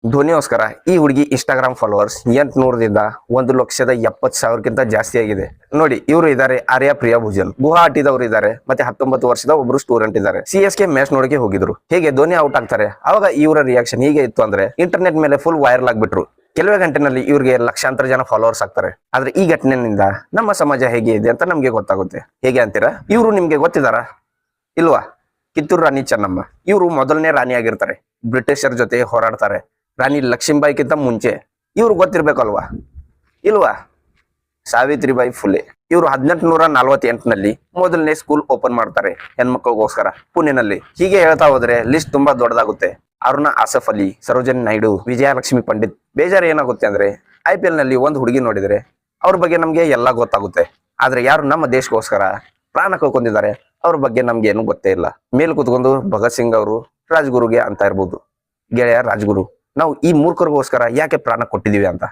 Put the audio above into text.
ಧೋನಿಗೋಸ್ಕರ ಈ ಹುಡುಗಿ Instagram followers 800ದಿಂದ 1,70,000ಕ್ಕಿಂತ ಜಾಸ್ತಿ ಆಗಿದೆ. ನೋಡಿ ಇವರು ಇದ್ದಾರೆ ಆರ್ಯ ಪ್ರಿಯಾ ಭುಜಲ್, ಗುವಾಹಟಿದವರು ಇದ್ದಾರೆ, ಮತ್ತೆ 19 ವರ್ಷದ ಒಬ್ರು ಸ್ಟೂಡೆಂಟ್ ಇದ್ದಾರೆ. CSK ಮ್ಯಾಚ್ ನೋಡಕ್ಕೆ ಹೋಗಿದ್ರು. ಹೇಗೆ ಧೋನಿ ಔಟ್ ಆಗ್ತಾರೆ, ಅವಾಗ ಇವರ ರಿಯಾಕ್ಷನ್ ಹೀಗೆ ಇತ್ತು ಅಂದ್ರೆ ಇಂಟರ್ನೆಟ್ ಮೇಲೆ ಫುಲ್ ವೈರಲ್ ಆಗ್ಬಿಟ್ರು. ಕೆಲವೇ ಗಂಟೆನಲ್ಲಿ ಇವ್ರಿಗೆ ಲಕ್ಷಾಂತರ ಜನ ಫಾಲೋವರ್ಸ್ ಆಗ್ತಾರೆ. ಆದ್ರೆ ಈ ಘಟನೆಯಿಂದ ನಮ್ಮ ಸಮಾಜ ಹೇಗೆ ಇದೆ ಅಂತ ನಮ್ಗೆ ಗೊತ್ತಾಗುತ್ತೆ. ಹೇಗೆ ಅಂತೀರಾ? ಇವರು ನಿಮ್ಗೆ ಗೊತ್ತಿದಾರ ಇಲ್ವಾ? ಕಿತ್ತೂರು ರಾಣಿ ಚೆನ್ನಮ್ಮ. ಇವರು ಮೊದಲನೇ ರಾಣಿ ಆಗಿರ್ತಾರೆ. ಬ್ರಿಟಿಷರ್ ಜೊತೆ ಹೋರಾಡ್ತಾರೆ. ರಾಣಿ ಲಕ್ಷ್ಮೀಬಾಯಿಗಿಂತ ಮುಂಚೆ. ಇವ್ರು ಗೊತ್ತಿರ್ಬೇಕಲ್ವಾ? ಇಲ್ವಾ? ಸಾವಿತ್ರಿಬಾಯಿ ಫುಲೆ. ಇವರು 1848ನಲ್ಲಿ ಮೊದಲನೇ ಸ್ಕೂಲ್ ಓಪನ್ ಮಾಡ್ತಾರೆ ಹೆಣ್ಮಕ್ಳಿಗೋಸ್ಕರ ಪುಣೆನಲ್ಲಿ. ಹೀಗೆ ಹೇಳ್ತಾ ಹೋದ್ರೆ ಲಿಸ್ಟ್ ತುಂಬಾ ದೊಡ್ಡದಾಗುತ್ತೆ. ಅರುಣ ಆಸಫ್ ಅಲಿ, ಸರೋಜಿನಿ ನಾಯ್ಡು, ವಿಜಯಲಕ್ಷ್ಮಿ ಪಂಡಿತ್. ಬೇಜಾರು ಏನಾಗುತ್ತೆ ಅಂದ್ರೆ IPL ನಲ್ಲಿ ಒಂದು ಹುಡುಗಿ ನೋಡಿದ್ರೆ ಅವ್ರ ಬಗ್ಗೆ ನಮ್ಗೆ ಎಲ್ಲ ಗೊತ್ತಾಗುತ್ತೆ. ಆದ್ರೆ ಯಾರು ನಮ್ಮ ದೇಶಕ್ಕೋಸ್ಕರ ಪ್ರಾಣ ಕಳ್ಕೊಂಡಿದ್ದಾರೆ ಅವ್ರ ಬಗ್ಗೆ ನಮ್ಗೆ ಏನು ಗೊತ್ತೇ ಇಲ್ಲ. ಮೇಲ್ ಕೂತ್ಕೊಂಡು ಭಗತ್ ಸಿಂಗ್ ಅವರು ರಾಜ್ಗುರುಗೆ ಅಂತ ಇರ್ಬೋದು, ಗೆಳೆಯ ರಾಜ್ಗುರು, ನಾವು ಈ ಮೂರ್ಖರಿಗೋಸ್ಕರ ಯಾಕೆ ಪ್ರಾಣ ಕೊಟ್ಟಿದೀವಿ ಅಂತ.